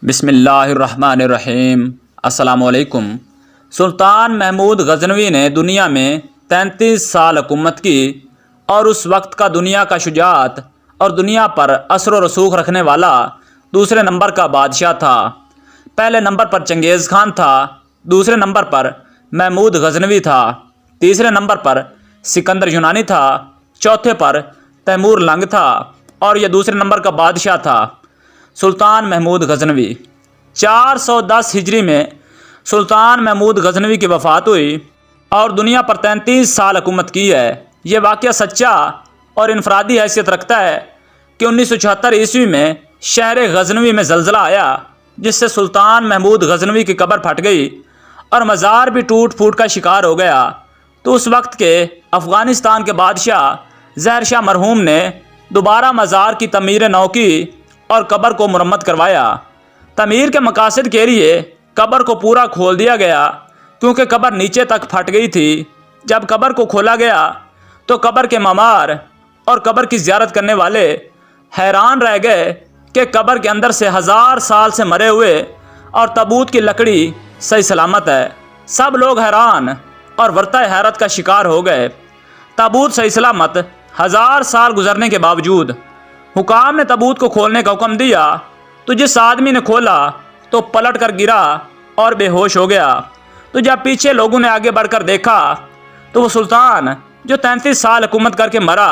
بسم اللہ الرحمن الرحیم۔ السلام علیکم۔ سلطان محمود غزنوی نے دنیا میں 33 سال حکومت کی اور اس وقت کا دنیا کا شجاعت اور دنیا پر اثر و رسوخ رکھنے والا دوسرے نمبر کا بادشاہ تھا۔ پہلے نمبر پر چنگیز خان تھا، دوسرے نمبر پر محمود غزنوی تھا، تیسرے نمبر پر سکندر یونانی تھا، چوتھے پر تیمور لنگ تھا اور یہ دوسرے نمبر کا بادشاہ تھا سلطان محمود غزنوی۔ 410 ہجری میں سلطان محمود غزنوی کی وفات ہوئی اور دنیا پر 33 سال حکومت کی ہے۔ یہ واقعہ سچا اور انفرادی حیثیت رکھتا ہے کہ 1976 عیسوی میں شہر غزنوی میں زلزلہ آیا، جس سے سلطان محمود غزنوی کی قبر پھٹ گئی اور مزار بھی ٹوٹ پھوٹ کا شکار ہو گیا۔ تو اس وقت کے افغانستان کے بادشاہ ظاہر شاہ مرحوم نے دوبارہ مزار کی تعمیر نو کی اور قبر کو مرمت کروایا۔ تعمیر کے مقاصد کے لیے قبر کو پورا کھول دیا گیا، کیونکہ قبر نیچے تک پھٹ گئی تھی۔ جب قبر کو کھولا گیا تو قبر کے معمار اور قبر کی زیارت کرنے والے حیران رہ گئے کہ قبر کے اندر سے 1000 سال سے مرے ہوئے اور تابوت کی لکڑی صحیح سلامت ہے۔ سب لوگ حیران اور ورطہ حیرت کا شکار ہو گئے۔ تابوت صحیح سلامت 1000 سال گزرنے کے باوجود حکام نے تابوت کو کھولنے کا حکم دیا، تو جس آدمی نے کھولا تو پلٹ کر گرا اور بے ہوش ہو گیا۔ تو جب پیچھے لوگوں نے آگے بڑھ کر دیکھا تو وہ سلطان جو 33 سال حکومت کر کے مرا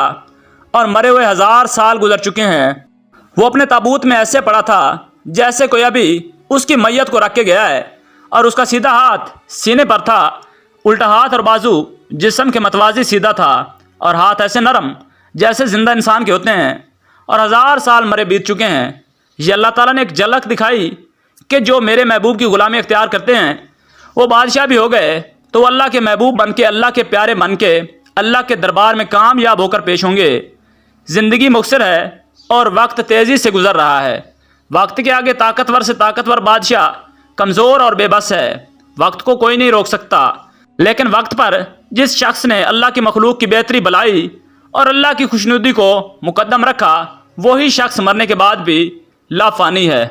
اور مرے ہوئے 1000 سال گزر چکے ہیں، وہ اپنے تابوت میں ایسے پڑا تھا جیسے کوئی ابھی اس کی میت کو رکھ کے گیا ہے، اور اس کا سیدھا ہاتھ سینے پر تھا، الٹا ہاتھ اور بازو جسم کے متوازی سیدھا تھا، اور ہاتھ ایسے نرم جیسے زندہ انسان کے ہوتے ہیں، اور 1000 سال مرے بیت چکے ہیں۔ یہ اللہ تعالیٰ نے ایک جھلک دکھائی کہ جو میرے محبوب کی غلامی اختیار کرتے ہیں وہ بادشاہ بھی ہو گئے، تو وہ اللہ کے محبوب بن کے، اللہ کے پیارے بن کے اللہ کے دربار میں کامیاب ہو کر پیش ہوں گے۔ زندگی مختصر ہے اور وقت تیزی سے گزر رہا ہے۔ وقت کے آگے طاقتور سے طاقتور بادشاہ کمزور اور بے بس ہے۔ وقت کو کوئی نہیں روک سکتا، لیکن وقت پر جس شخص نے اللہ کی مخلوق کی بہتری بلائی اور اللہ کی خوشنودی کو مقدم رکھا، وہی شخص مرنے کے بعد بھی لا فانی ہے۔